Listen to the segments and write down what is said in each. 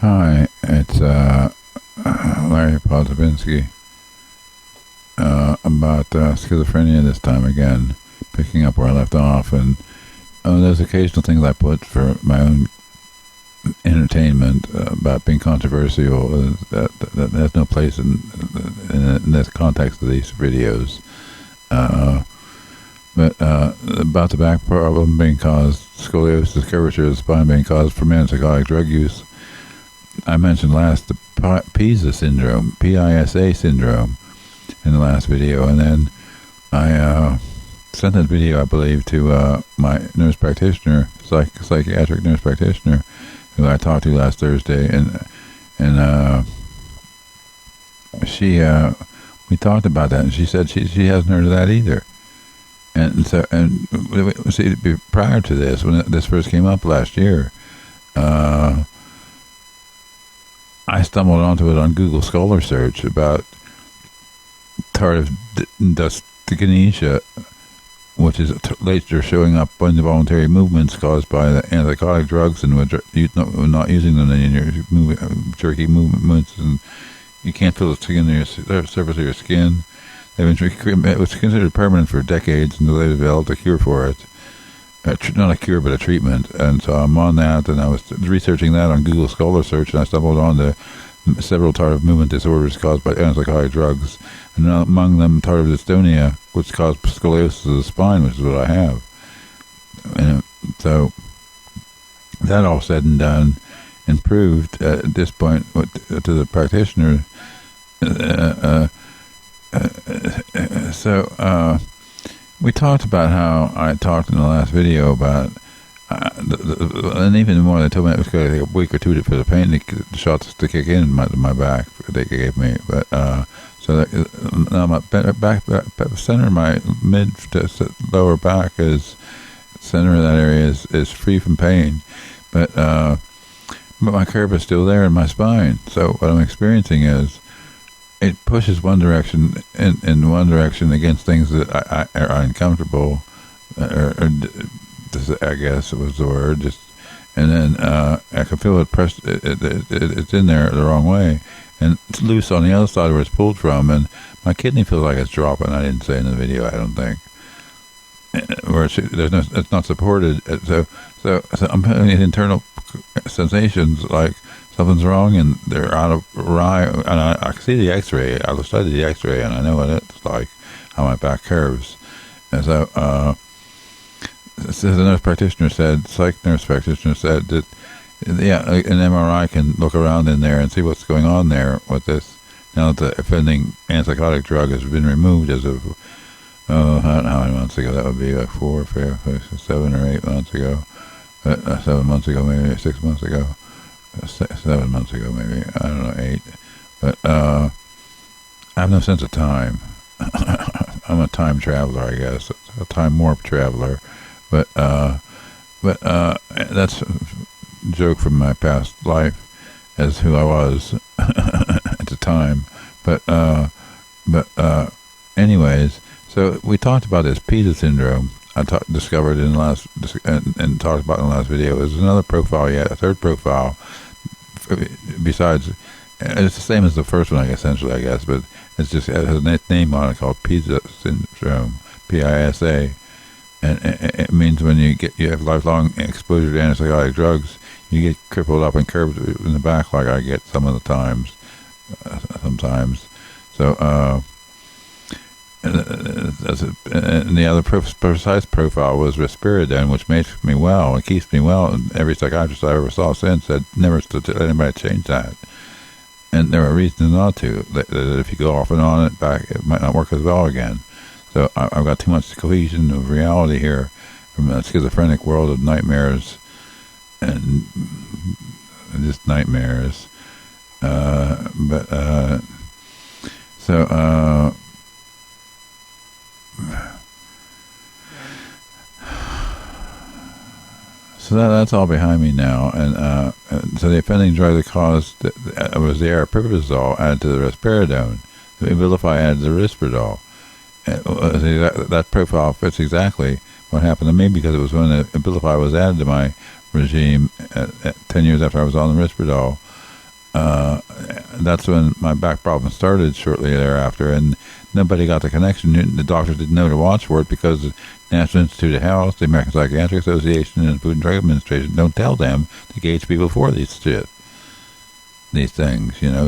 Hi, it's Larry Pozobinsky about schizophrenia this time again, picking up where I left off. And there's occasional things I put for my own entertainment about being controversial that has no place in this context of these videos. But about the back problem being caused, scoliosis, curvature of the spine being caused from antipsychotic drug use, I mentioned last the Pisa syndrome, P-I-S-A syndrome, in the last video, and then I sent that video, I believe, to my nurse practitioner, psychiatric nurse practitioner, who I talked to last Thursday, and she we talked about that, and she said she hasn't heard of that either. And so, see, prior to this, when this first came up last year, I stumbled onto it on Google Scholar Search about tardive dystonia, which is later showing up involuntary movements caused by the antipsychotic drugs, and not using them in your jerky movements, and you can't feel the skin on your surface of your skin. It was considered permanent for decades until they developed a cure for it. Not a cure, but a treatment. And so I'm on that, and I was researching that on Google Scholar Search, and I stumbled on to several tardive movement disorders caused by antipsychotic drugs, and among them tardive dystonia, which caused scoliosis of the spine, which is what I have. And so that all said and done, and proved at this point to the practitioner. We talked about how I talked in the last video about, and even more, they told me it was going to take a week or two for the pain shots to kick in my back. They gave me, but so now my back center, my mid to lower back is center of that area is free from pain, but my curve is still there in my spine. So what I'm experiencing is, it pushes one direction in one direction against things that are uncomfortable, or I guess it was the word. Just, and then I can feel it pressed. It's in there the wrong way, and it's loose on the other side where it's pulled from. And my kidney feels like it's dropping. I didn't say in the video, I don't think. Where it's not supported. So I'm having internal sensations like something's wrong, and they're out of awry. And I see the X-ray. I studied the X-ray, and I know what it's like, how my back curves. And so, the nurse practitioner said, psych nurse practitioner said that, yeah, an MRI can look around in there and see what's going on there with this. Now that the offending antipsychotic drug has been removed as of, how many months ago? That would be like 4, 5, 6, 7 or 8 months ago. 7 months ago, maybe 6 months ago. 7 months ago, maybe, I don't know, 8, but I have no sense of time. I'm a time traveler, I guess, a time warp traveler, but that's a joke from my past life as who I was at the time, but anyways, so we talked about this Pisa syndrome. I discovered in the last and talked about in the last video. There's another profile yet, a third profile. Besides, it's the same as the first one, essentially, I guess, but it has a name on it called Pisa syndrome, P-I-S-A, and it means when you have lifelong exposure to antipsychotic drugs, you get crippled up and curved in the back, like I get some of the times, sometimes. So, and the other precise profile was risperidone, which makes me well, it keeps me well, and every psychiatrist I ever saw since said never to let anybody change that. And there are reasons not to, that if you go off and on it back, it might not work as well again. So I've got too much cohesion of reality here from a schizophrenic world of nightmares and just nightmares. So that's all behind me now, and so the offending drug that caused was the aripiprazole added to the risperidone. The Abilify added the Risperdal. That profile fits exactly what happened to me, because it was when the Abilify was added to my regime 10 years after I was on the Risperdal. that's when my back problem started shortly thereafter, and nobody got the connection. The doctors didn't know to watch for it because the National Institute of Health, the American Psychiatric Association, and the Food and Drug Administration don't tell them to gauge people for these things,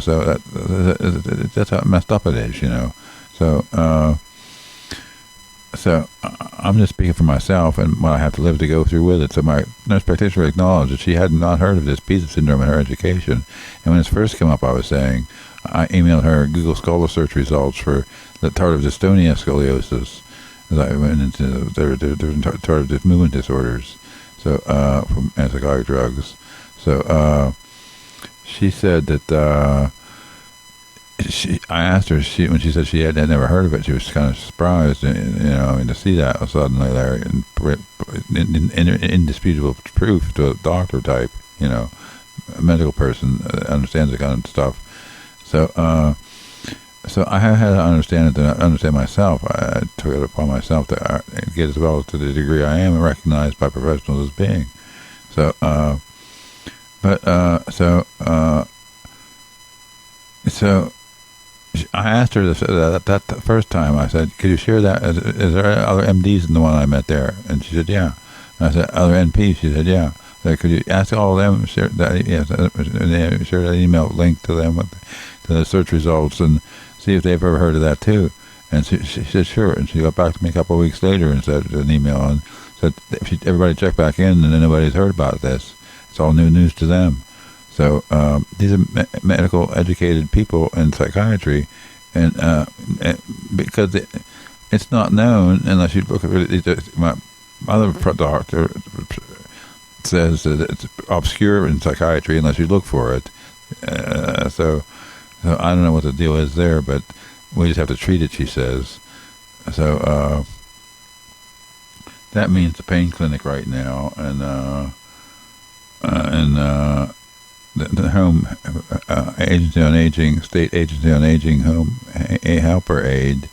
So that's how messed up it is, So I'm just speaking for myself and what I have to live to go through with it. So my nurse practitioner acknowledged that she had not heard of this Pisa syndrome in her education. And when it first came up, I emailed her Google Scholar search results for the tardive dystonia scoliosis. As I went into their tardive movement disorders, so from antipsychotic drugs. So she said that I asked her when she said she had never heard of it. She was kind of surprised, to see that suddenly there, indisputable proof to a doctor type, a medical person that understands the kind of stuff. So I have had to understand it, to understand myself. I took it upon myself to get as well to the degree I am recognized by professionals as being. So I asked her that first time. I said, "Could you share that? Is there other MDs than the one I met there?" And she said, "Yeah." And I said, "Other NPs?" She said, "Yeah." I said, "Could you ask all of them? Share that? Yes, share that email link to them to the search results and see if they've ever heard of that too." And she said, "Sure." And she got back to me a couple of weeks later and said an email and said, "Everybody check back in, and then nobody's heard about this. It's all new news to them." So these are medical educated people in psychiatry, and because it's not known unless you look at it. My other doctor says that it's obscure in psychiatry unless you look for it. So I don't know what the deal is there, but we just have to treat it, she says. So that means the pain clinic right now, and the home agency on aging, state agency on aging, home a helper aid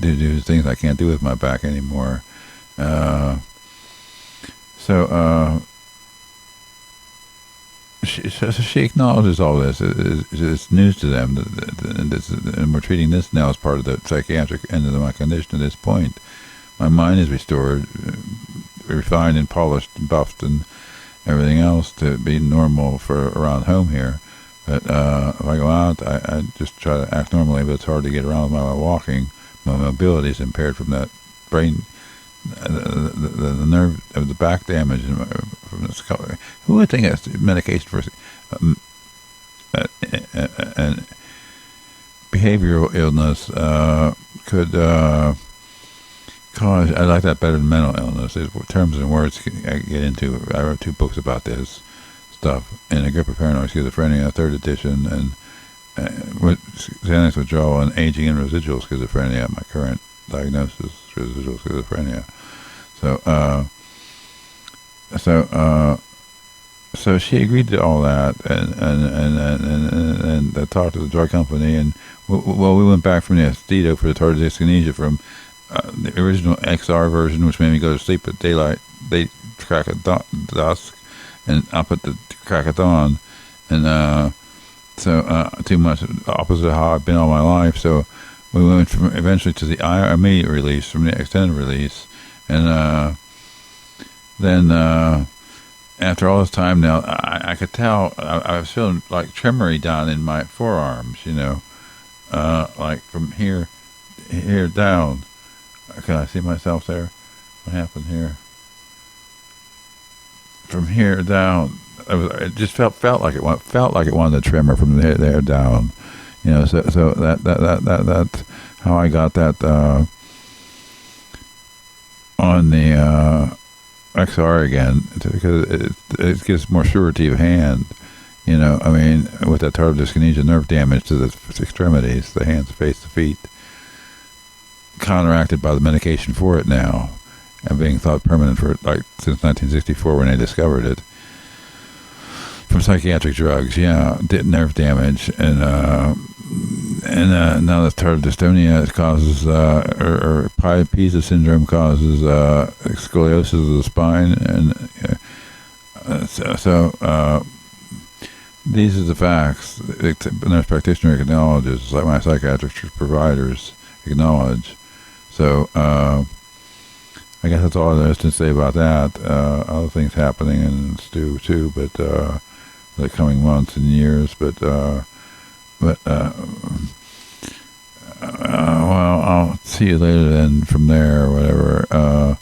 to do things I can't do with my back anymore. She acknowledges all this. It's news to them, and we're treating this now as part of the psychiatric end of my condition at this point. My mind is restored, refined and polished and buffed and everything else to be normal for around home here. But if I go out, I just try to act normally, but it's hard to get around with my walking. My mobility is impaired from that brain, the nerve of the back damage from the skull. Who would think that's medication for and behavioral illness could cause? I like that better than mental illness. There's terms and words I get into. I wrote 2 books about this stuff, in A Grip of Paranoid Schizophrenia, 3rd edition, and with Xanax withdrawal and aging and residual schizophrenia. My current diagnosis, residual schizophrenia. So she agreed to all that, and talked to the drug company, and we went back from the anesthesia for the tardive dyskinesia from the original XR version, which made me go to sleep at daylight, crack of dusk, and up at the crack of dawn, and too much opposite of how I've been all my life. So we went from eventually to the immediate release, from the extended release, and then after all this time now, I could tell I was feeling like tremory down in my forearms, like from here down. Can I see myself there? What happened here? From here down, it just felt like it wanted to tremor from there down, So that's how I got that on the XR again, because it gives more surety of hand. With that tardive dyskinesia, nerve damage to the extremities, the hands, face, the feet, counteracted by the medication for it now, and being thought permanent for since 1964 when they discovered it from psychiatric drugs. Did nerve damage, and now the tardive dystonia causes or Pisa syndrome causes scoliosis of the spine, and These are the facts. The nurse practitioner acknowledges, like my psychiatrist providers acknowledge. So I guess that's all there is to say about that. Other things happening in Stu too, but the coming months and years. But well, I'll see you later then from there or whatever.